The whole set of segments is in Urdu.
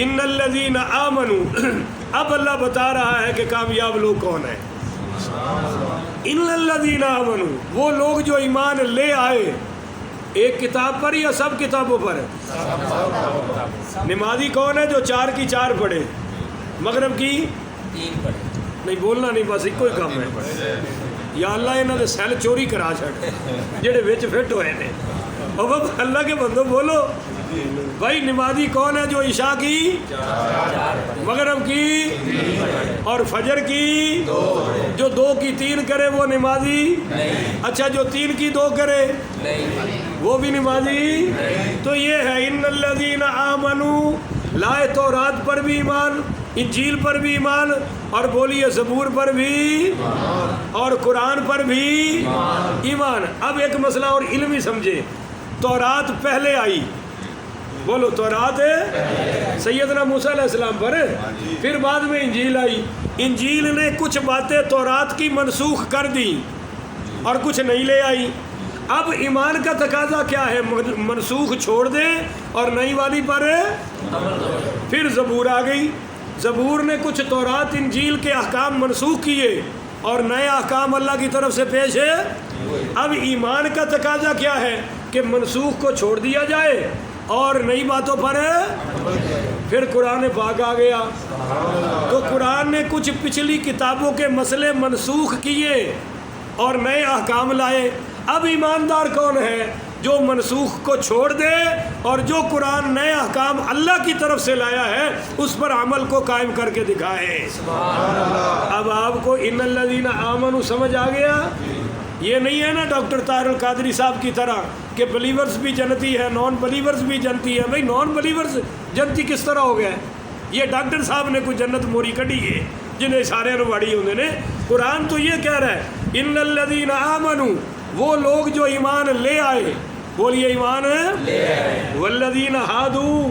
ان الذین آمنوا اب اللہ بتا رہا ہے کہ کامیاب لوگ کون ہیں. ان الذین آمنوا وہ لوگ جو ایمان لے آئے ایک کتاب پر یا سب کتابوں پر. نمازی کون ہے جو 4 کی 4 پڑھے, مغرب کی 3 پڑھے. نہیں بولنا نہیں, بس ایک ہی کام ہے. یا اللہ انہوں نے سیل چوری کرا چھڑ جڑے وچ فٹ ہوئے نے. اور اللہ کے بندو بولو بھائی نمازی کون ہے جو عشاء کی, مغرب کی اور فجر کی, جو 2 کی 3 کرے وہ نمازی. اچھا جو 3 کی 2 کرے وہ بھی نمازی. تو یہ ہے ان الذین آمنوا, لائے تورات پر بھی ایمان, انجیل پر بھی ایمان, اور بولیے زبور پر بھی اور قرآن پر بھی ایمان. اب ایک مسئلہ اور علمی سمجھے. تورات پہلے آئی, بولو تورات سیدنا موسیٰ علیہ السلام پر, پھر بعد میں انجیل آئی. انجیل نے کچھ باتیں تورات کی منسوخ کر دی اور کچھ نہیں لے آئی. اب ایمان کا تقاضا کیا ہے, منسوخ چھوڑ دیں اور نئی والی پر. پھر زبور آ گئی, زبور نے کچھ تورات انجیل کے احکام منسوخ کیے اور نئے احکام اللہ کی طرف سے پیش ہے. اب ایمان کا تقاضا کیا ہے کہ منسوخ کو چھوڑ دیا جائے اور نئی باتوں پر. پھر قرآن پاک آ گیا, تو قرآن نے کچھ پچھلی کتابوں کے مسئلے منسوخ کیے اور نئے احکام لائے. اب ایماندار کون ہے جو منسوخ کو چھوڑ دے اور جو قرآن نئے احکام اللہ کی طرف سے لایا ہے اس پر عمل کو قائم کر کے دکھائے. اب آپ کو ان الذین آمنوا سمجھ آ گیا. یہ نہیں ہے نا ڈاکٹر طاہر القادری صاحب کی طرح کہ بلیورز بھی جنتی ہے, نان بلیورز بھی جنتی ہے. بھائی نان بلیورز جنتی کس طرح ہو گیا ہے؟ یہ ڈاکٹر صاحب نے کوئی جنت موری کਢی ہے جنہیں سارے نواڑی ہوندے نے. قرآن تو یہ کہہ رہا ہے ان الذین آمنوا وہ لوگ جو ایمان لے آئے, بولیے ایمان لے آئے. والذین ہادوا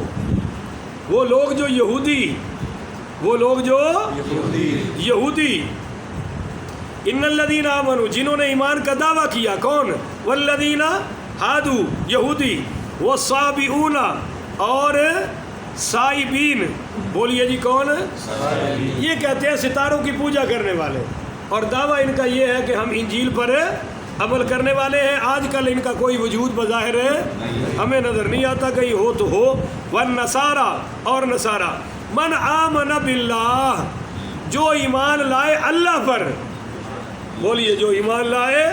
وہ لوگ جو یہودی, وہ لوگ جو یہودی. ان الذین آمنوا جنہوں نے ایمان کا دعویٰ کیا, کون؟ والذین ہادوا یہودی, والصابئون اور سائبین, بولیے جی کون؟ یہ کہتے ہیں ستاروں کی پوجا کرنے والے, اور دعویٰ ان کا یہ ہے کہ ہم انجیل پر عمل کرنے والے ہیں. آج کل ان کا کوئی وجود بظاہر ہمیں نظر نہیں آتا, کہیں ہو تو ہو. والنصارى اور نصارہ, من آمن باللہ جو ایمان لائے اللہ پر, بولیے جو ایمان لائے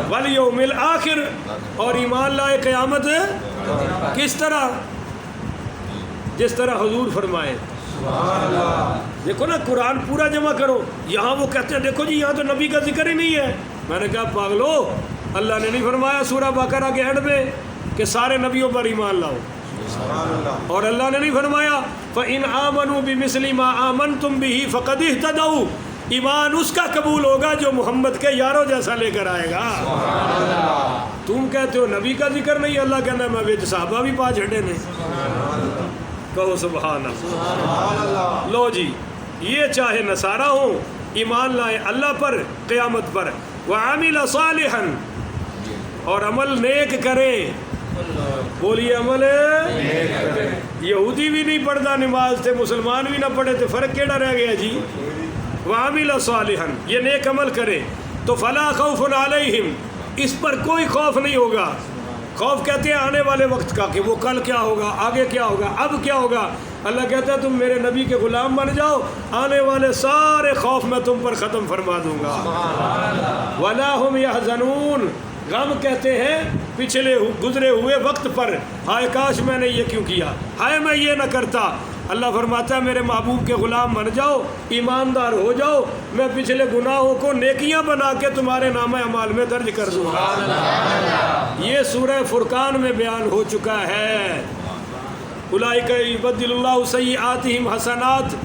والیوم الآخر, اور ایمان لائے قیامت. کس طرح؟ جس طرح حضور فرمائے. دیکھو نا قرآن پورا جمع کرو. یہاں وہ کہتے ہیں دیکھو جی یہاں تو نبی کا ذکر ہی نہیں ہے. میں نے کہا پاگلو, اللہ نے نہیں فرمایا سورہ بقرہ کے اینڈ میں کہ سارے نبیوں پر ایمان لاؤ, اور اللہ نے نہیں فرمایا فَإِنْ آمَنُوا بِمِثْلِ مَا آمَنْتُمْ بِهِ فَقَدْ اهْتَدَوْا. ایمان اس کا قبول ہوگا جو محمد کے یاروں جیسا لے کر آئے گا. تم کہتے ہو نبی کا ذکر نہیں, اللہ کہنا میں وچ صحابہ بھی پا چھڑے نے. کہو سبحان اللہ. لو جی, یہ چاہے نصارہ ہوں ایمان لائے اللہ پر قیامت پر, وَعَمِلَ صَالِحًا اور عمل نیک کریں. بولیے عمل. یہودی بھی نہیں پڑھتا نماز تھے, مسلمان بھی نہ پڑھے تھے, فرق کیڑا رہ گیا جی؟ وَعَمِلَ صَالِحًا یہ نیک عمل کرے تو فَلَا خَوْفٌ عَلَيْهِمْ اس پر کوئی خوف نہیں ہوگا. خوف کہتے ہیں آنے والے وقت کا کہ وہ کل کیا ہوگا, آگے کیا ہوگا, اب کیا ہوگا. اللہ کہتا ہے تم میرے نبی کے غلام بن جاؤ, آنے والے سارے خوف میں تم پر ختم فرما دوں گا. وَلَا هُمْ يَحْزَنُونَ غم کہتے ہیں پچھلے گزرے ہوئے وقت پر, ہائے کاش میں نے یہ کیوں کیا, ہائے میں یہ نہ کرتا. اللہ فرماتا ہے میرے محبوب کے غلام بن جاؤ, ایماندار ہو جاؤ, میں پچھلے گناہوں کو نیکیاں بنا کے تمہارے نامہ اعمال میں درج کر دوں گا. یہ سورہ فرقان میں بیان ہو چکا ہے. اولئک یبدل اللہ سیئاتہم حسنات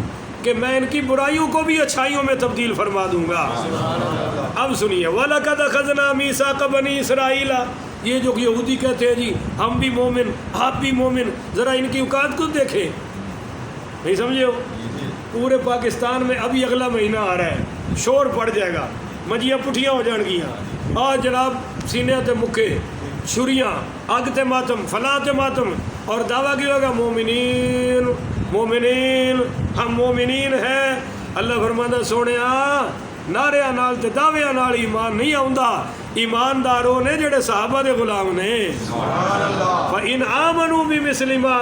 کہ میں ان کی برائیوں کو بھی اچھائیوں میں تبدیل فرما دوں گا. اب سنیے وَلَقَدْ أَخَذْنَا مِيثَاقَ بَنِي إِسْرَائِيلَ یہ جو یہودی کہتے ہیں جی ہم بھی مومن آپ بھی مومن, ذرا ان کی اوقات کو دیکھیں. نہیں سمجھے ہو؟ پورے پاکستان میں ابھی اگلا مہینہ آ رہا ہے, شور پڑ جائے گا, مجھیاں پٹھیاں ہو جان گیاں, آج جناب سینے تے مکے, چھریاں, اگ تے ماتم, فلاں تے ماتم, اور دعویٰ کیا ہوگا مومنین مومنین ہم مومنین ہیں. اللہ فرماتا سونے نعرے نال تے دعوے نال ایمان نہیں آوندا. ایمانداروں نے جڑے صحابہ دے غلام نے. فَإِنْ آمَنُوا بِمِثْلِ مَا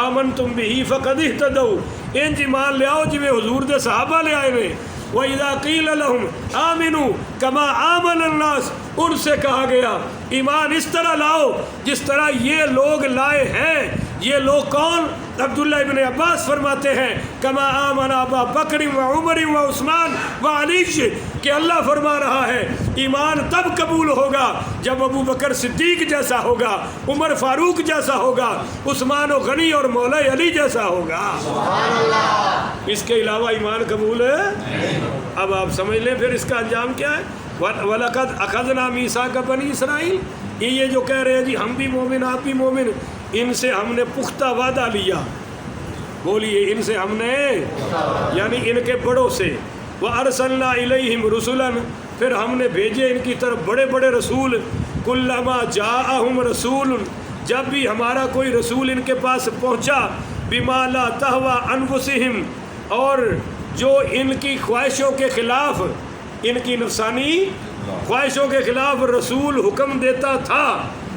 آمَنْتُمْ بِهِ فَقَدِ اهْتَدَوْا. انج ایمان لے آؤ جویں حضور دے صحابہ لے آئے نے. وَإِذَا قِيلَ لَهُمْ آمِنُوا كَمَا آمَنَ النَّاسُ. ان سے کہا گیا ایمان اس طرح لاؤ جس طرح یہ لوگ لائے ہیں. یہ لوگ کون؟ عبداللہ ابن عباس فرماتے ہیں کما آمن ابا بکر و عمر و عثمان و علی، کہ اللہ فرما رہا ہے ایمان تب قبول ہوگا جب ابو بکر صدیق جیسا ہوگا، عمر فاروق جیسا ہوگا، عثمان و غنی اور مولا علی جیسا ہوگا. اس کے علاوہ ایمان قبول ہے؟ اب آپ سمجھ لیں پھر اس کا انجام کیا ہے. وَلَقَدْ أَخَذْنَا مِيثَاقَ بَنِي إِسْرَائِيل. یہ جو کہہ رہے ہیں جی ہم بھی مومن آپ بھی مومن، ان سے ہم نے پختہ وعدہ لیا. بولیے ان سے ہم نے، یعنی ان کے بڑوں سے. وَأَرْسَلْنَا إِلَيْهِمْ رُسُلًا. پھر ہم نے بھیجے ان کی طرف بڑے بڑے رسول. كُلَّمَا جَاءَهُمْ رَسُولٌ. جب بھی ہمارا کوئی رسول ان کے پاس پہنچا، بِمَا لَا تَهْوَىٰ أَنفُسِهِمْ، اور جو ان کی خواہشوں کے خلاف، ان کی نفسانی خواہشوں کے خلاف رسول حکم دیتا تھا،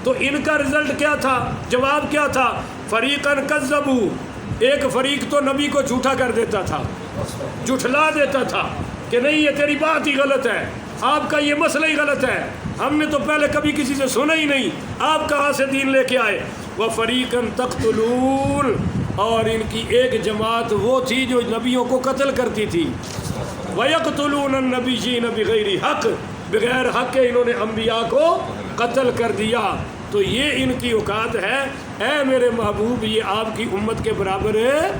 تو ان کا رزلٹ کیا تھا؟ جواب کیا تھا؟ فریقاً کذبوا. ایک فریق تو نبی کو جھوٹا کر دیتا تھا، جھٹلا دیتا تھا کہ نہیں یہ تیری بات ہی غلط ہے، آپ کا یہ مسئلہ ہی غلط ہے، ہم نے تو پہلے کبھی کسی سے سنا ہی نہیں، آپ کہاں سے دین لے کے آئے. وفریقاً تقتلون. اور ان کی ایک جماعت وہ تھی جو نبیوں کو قتل کرتی تھی. وَيَقْتُلُونَ النَّبِيِّينَ بِغَيْرِ حق. بغیر حق کے انہوں نے انبیاء کو قتل کر دیا. تو یہ ان کی اوقات ہے. اے میرے محبوب یہ آپ کی امت کے برابر ہے؟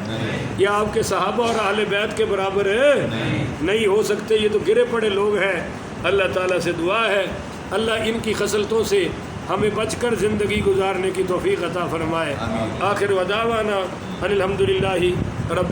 یہ آپ کے صحابہ اور اہل بیت کے برابر ہے؟ نہیں ہو سکتے. یہ تو گرے پڑے لوگ ہیں. اللہ تعالیٰ سے دعا ہے اللہ ان کی خصلتوں سے ہمیں بچ کر زندگی گزارنے کی توفیق عطا فرمائے. آخر ودعوانا ان الحمدللہ رب